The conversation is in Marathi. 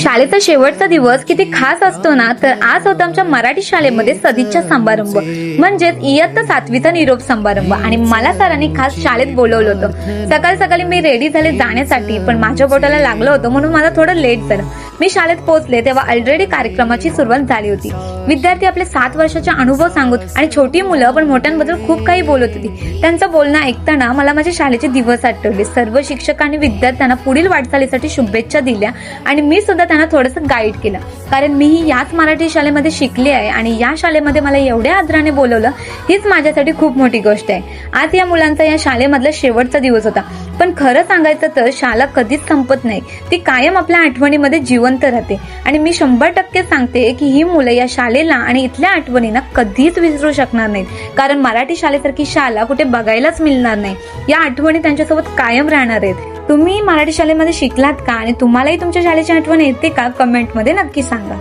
शाळेचा शेवटचा दिवस किती खास असतो ना, तर आज होता आमच्या मराठी शाळेमध्ये सदिच्छा समारंभ, म्हणजेच इयत्ता 7वीचा निरोप समारंभ. आणि मला सरांनी खास शाळेत बोलवलं होतं. सकाळी सकाळी मी रेडी झाले जाण्यासाठी, पण माझ्या बोटाला लागलं होतं म्हणून मला थोडं लेट झालं. मी शाळेत पोहोचले तेव्हा ऑलरेडी कार्यक्रमाची सुरुवात झाली होती. विद्यार्थी आपले 7 वर्षाचे अनुभव सांगत आणि छोटी मुलं पण मोठ्यांबद्दल खूप काही बोलत होती. त्यांचं बोलणं ऐकताना मला माझे शाळेचे दिवस आठवले. सर्व शिक्षकांनी विद्यार्थ्यांना पुढील वाटचालीसाठी शुभेच्छा दिल्या आणि मी सुद्धा त्यांना थोडंसं गाईड केलं, कारण मीही याच मराठी शाळेमध्ये शिकले आहे आणि या शाळेमध्ये मला एवढ्या आदराने बोलवलं, हीच माझ्यासाठी खूप मोठी गोष्ट आहे. आज या मुलांचा या शाळेमधला शेवटचा दिवस होता, पण खरं सांगायचं तर शाळा कधीच संपत नाही. ती कायम आपल्या आठवणीमध्ये जिवंत राहते आणि मी 100% सांगते की ही मुलं या शाळेला आणि इथल्या आठवणींना कधीच विसरू शकणार नाहीत, कारण मराठी शाळेसारखी शाळा कुठे बघायलाच मिळणार नाही. या आठवणी त्यांच्यासोबत कायम राहणार आहेत. तुम्ही मराठी शाळेमध्ये शिकलात का आणि तुम्हालाही तुमच्या शाळेची आठवण येते का? कमेंटमध्ये नक्की सांगा.